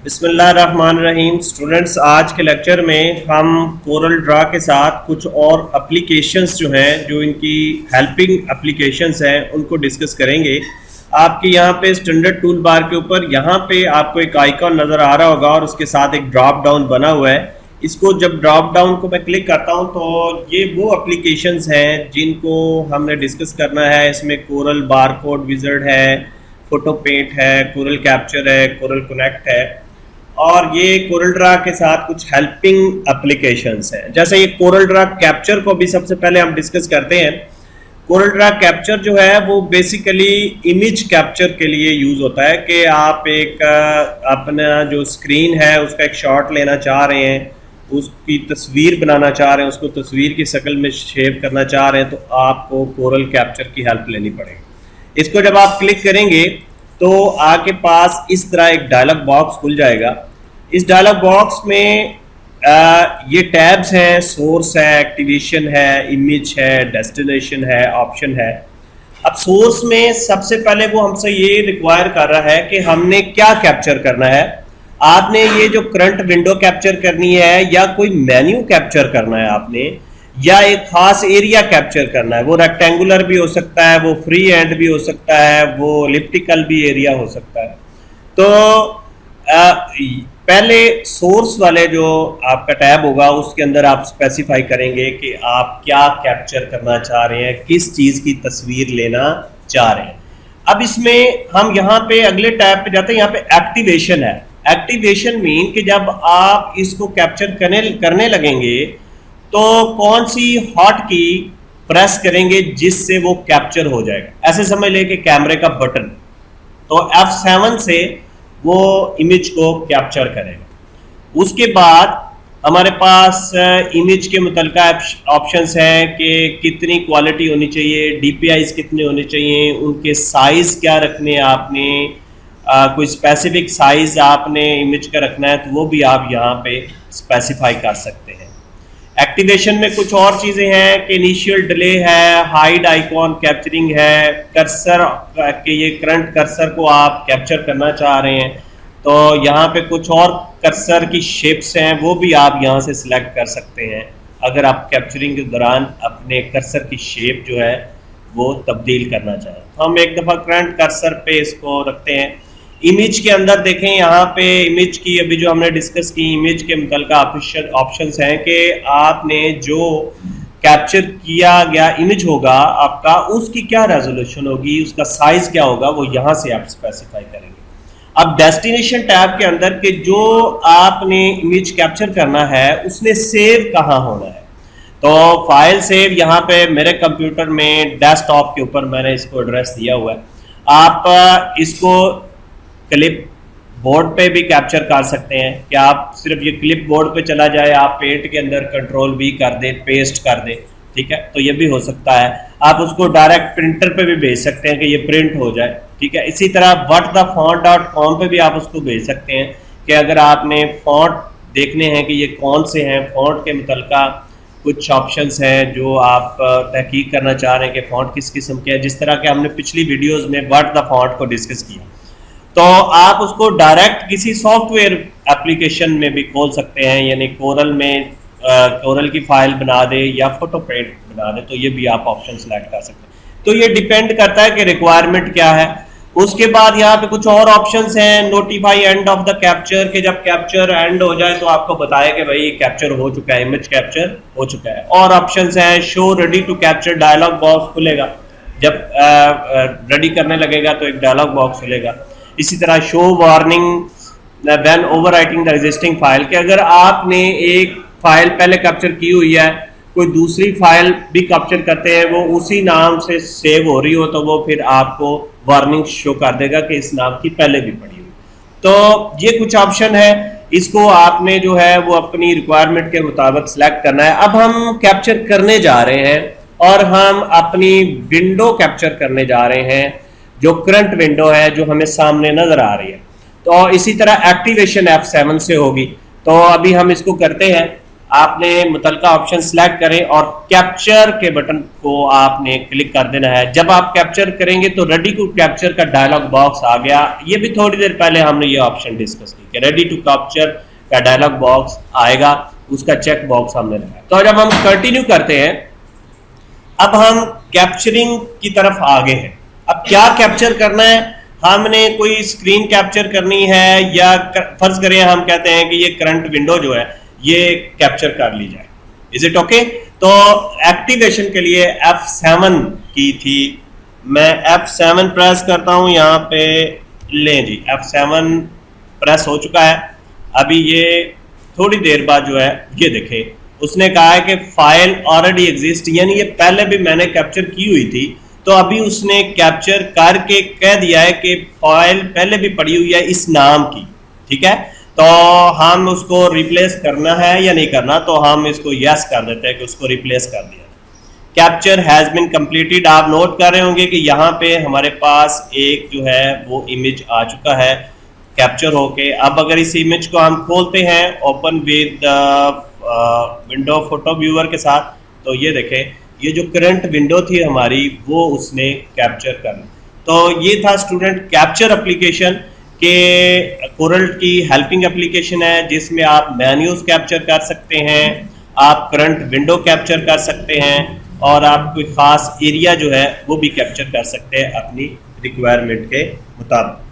बिस्मिल्लाहिर्रहमानिर्रहीम। स्टूडेंट्स, आज के लेक्चर में हम कोरल ड्रा के साथ कुछ और एप्लीकेशंस जो हैं, जो इनकी हेल्पिंग एप्लीकेशंस हैं, उनको डिस्कस करेंगे। आपके यहाँ पे स्टैंडर्ड टूल बार के ऊपर यहाँ पे आपको एक आइकॉन नज़र आ रहा होगा और उसके साथ एक ड्रॉप डाउन बना हुआ है। इसको जब ड्रॉप डाउन को मैं क्लिक करता हूँ तो ये वो एप्लीकेशंस हैं जिनको हमने डिस्कस करना है। इसमें कोरल बारकोड विज़र्ड है, फोटो पेंट है, कोरल कैप्चर है, कोरल कनेक्ट है और ये कोरल ड्रा के साथ कुछ हेल्पिंग एप्लीकेशंस हैं। जैसे ये कोरल ड्रा कैप्चर को भी सबसे पहले हम डिस्कस करते हैं। कोरल ड्रा कैप्चर जो है वो बेसिकली इमेज कैप्चर के लिए यूज़ होता है कि आप एक अपना जो स्क्रीन है उसका एक शॉट लेना चाह रहे हैं, उसकी तस्वीर बनाना चाह रहे हैं, उसको तस्वीर की शक्ल में शेव करना चाह रहे हैं, तो आपको कोरल कैप्चर की हेल्प लेनी पड़ेगी। इसको जब आप क्लिक करेंगे तो आपके पास इस तरह एक डायलॉग बॉक्स खुल जाएगा। इस डायलॉग बॉक्स में ये टैब्स हैं, सोर्स है, एक्टिवेशन है, इमेज है, डेस्टिनेशन है, ऑप्शन है। अब सोर्स में सबसे पहले वो हमसे ये रिक्वायर कर रहा है कि हमने क्या कैप्चर करना है। आपने ये जो करंट विंडो कैप्चर करनी है या कोई मेन्यू कैप्चर करना है आपने, या एक खास एरिया कैप्चर करना है। वो रेक्टेंगुलर भी हो सकता है, वो फ्री हैंड भी हो सकता है, वो एलिप्टिकल भी एरिया हो सकता है। तो पहले सोर्स वाले जो आपका टैब होगा उसके अंदर आप स्पेसिफाई करेंगे कि आप क्या कैप्चर करना चाह रहे हैं, किस चीज़ की तस्वीर लेना चाह रहे हैं। अब इसमें हम यहाँ पे अगले टैब पे जाते हैं। यहाँ पे एक्टिवेशन है। एक्टिवेशन मीन कि जब आप इसको कैप्चर करने लगेंगे तो कौन सी हॉट की प्रेस करेंगे जिससे वो कैप्चर हो जाएगा। ऐसे समझ लें कि कैमरे का बटन, तो F7 से वो इमेज को कैप्चर करेगा। उसके बाद हमारे पास इमेज के मुतल्लिका ऑप्शंस हैं कि कितनी क्वालिटी होनी चाहिए, DPIs कितने होने चाहिए, उनके साइज़ क्या रखने हैं आपने, कोई स्पेसिफिक साइज़ आपने इमेज का रखना है तो वो भी आप यहाँ पे स्पेसिफाई कर सकते हैं। एक्टिवेशन में कुछ और चीज़ें हैं कि इनिशियल डिले है, हाइड आइकॉन कैप्चरिंग है, कर्सर के ये करंट कर्सर को आप कैप्चर करना चाह रहे हैं तो यहाँ पे कुछ और कर्सर की शेप्स हैं, वो भी आप यहाँ से सिलेक्ट कर सकते हैं अगर आप कैप्चरिंग के दौरान अपने कर्सर की शेप जो है वो तब्दील करना चाहें। तो हम एक दफ़ा करंट कर्सर पे इसको रखते हैं। इमेज के अंदर देखें, यहाँ पे इमेज की अभी जो हमने डिस्कस की, इमेज के मुतल्लिका ऑप्शंस हैं कि आपने जो कैप्चर किया गया इमेज होगा आपका, उसकी क्या रेजोल्यूशन होगी, उसका साइज क्या होगा, वो यहाँ से आप स्पेसिफाई करेंगे। अब डेस्टिनेशन टैब के अंदर के जो आपने इमेज कैप्चर करना है उसने सेव कहाँ होना है, तो फाइल सेव यहाँ पे मेरे कंप्यूटर में डेस्कटॉप के ऊपर मैंने इसको एड्रेस दिया हुआ है। आप इसको क्लिप बोर्ड पे भी कैप्चर कर सकते हैं कि आप सिर्फ ये क्लिप बोर्ड पे चला जाए, आप पेंट के अंदर Ctrl+V कर दे, पेस्ट कर दे, ठीक है, तो ये भी हो सकता है। आप उसको डायरेक्ट प्रिंटर पे भी भेज सकते हैं कि ये प्रिंट हो जाए, ठीक है। इसी तरह whatthefont.com पे भी आप उसको भेज सकते हैं कि अगर आपने फॉन्ट देखने हैं कि ये कौन से हैं, फॉन्ट के मुतल्लिका कुछ ऑप्शंस हैं जो आप तहकीक करना चाह रहे हैं कि फॉन्ट किस किस्म के हैं, जिस तरह के हमने पिछली वीडियोज़ में व्हाट द फॉन्ट को डिस्कस किया। तो आप उसको डायरेक्ट किसी सॉफ्टवेयर एप्लीकेशन में भी खोल सकते हैं, यानी कोरल में कोरल की फाइल बना दे या फोटो पेंट बना दे, तो ये भी आप ऑप्शन सेलेक्ट कर सकते हैं। तो ये डिपेंड करता है कि रिक्वायरमेंट क्या है। उसके बाद यहाँ पे कुछ और ऑप्शंस हैं, notify end of the capture, के जब कैप्चर एंड हो जाए तो आपको बताया कि भाई कैप्चर हो चुका है, इमेज कैप्चर हो चुका है। और ऑप्शंस हैं, show ready to capture, dialogue box खुलेगा, जब रेडी करने लगेगा तो एक डायलॉग बॉक्स खुलेगा। इसी तरह show warning when overwriting the existing file, कि अगर आपने एक फाइल पहले कैप्चर की हुई है, कोई दूसरी फाइल भी कैप्चर करते हैं, वो उसी नाम से सेव हो रही हो तो वो फिर आपको वार्निंग शो कर देगा कि इस नाम की पहले भी पड़ी हुई। तो ये कुछ ऑप्शन है, इसको आपने जो है वो अपनी रिक्वायरमेंट के मुताबिक सिलेक्ट करना है। अब हम कैप्चर करने जा रहे हैं और हम अपनी विंडो कैप्चर करने जा रहे हैं, जो करंट विंडो है जो हमें सामने नजर आ रही है। तो इसी तरह एक्टिवेशन F7 से होगी। तो अभी हम इसको करते हैं। आपने मुतलका ऑप्शन सेलेक्ट करें और कैप्चर के बटन को आपने क्लिक कर देना है। जब आप कैप्चर करेंगे तो रेडी टू कैप्चर का डायलॉग बॉक्स आ गया। ये भी थोड़ी देर पहले हमने ये ऑप्शन डिस्कस की कि रेडी टू कैप्चर का डायलॉग बॉक्स आएगा, उसका चेक बॉक्स हमने लगाया। तो जब हम कंटिन्यू करते हैं, अब हम कैप्चरिंग की तरफ आगे हैं। अब क्या कैप्चर करना है, हमने कोई स्क्रीन कैप्चर करनी है या फर्ज करें हम कहते हैं कि ये करंट विंडो जो है ये कैप्चर कर ली जाए। Is it okay? तो एक्टिवेशन के लिए F7 की थी, मैं F7 प्रेस करता हूं यहां पे, लें जी F7 प्रेस हो चुका है। अभी ये थोड़ी देर बाद जो है ये देखें, उसने कहा है कि फाइल ऑलरेडी एग्जिस्ट, यानी ये पहले भी मैंने कैप्चर की हुई थी, तो अभी उसने कैप्चर करके कह दिया है कि फाइल पहले भी पड़ी हुई है इस नाम की। ठीक है, तो हम उसको रिप्लेस करना है या नहीं करना, तो हम इसको यस कर देते हैं कि उसको रिप्लेस कर दिया। Capture has been completed. आप नोट कर रहे होंगे कि यहाँ पे हमारे पास एक जो है वो इमेज आ चुका है कैप्चर होके। अब अगर इस इमेज को हम खोलते हैं open with window photo viewer के साथ, तो ये देखें ये जो करंट विंडो थी हमारी वो उसने कैप्चर कर ली। तो ये था स्टूडेंट कैप्चर एप्लीकेशन के कोरल की हेल्पिंग एप्लीकेशन है, जिसमें आप मेन्यूज कैप्चर कर सकते हैं, आप करंट विंडो कैप्चर कर सकते हैं और आप कोई ख़ास एरिया जो है वो भी कैप्चर कर सकते हैं अपनी रिक्वायरमेंट के मुताबिक।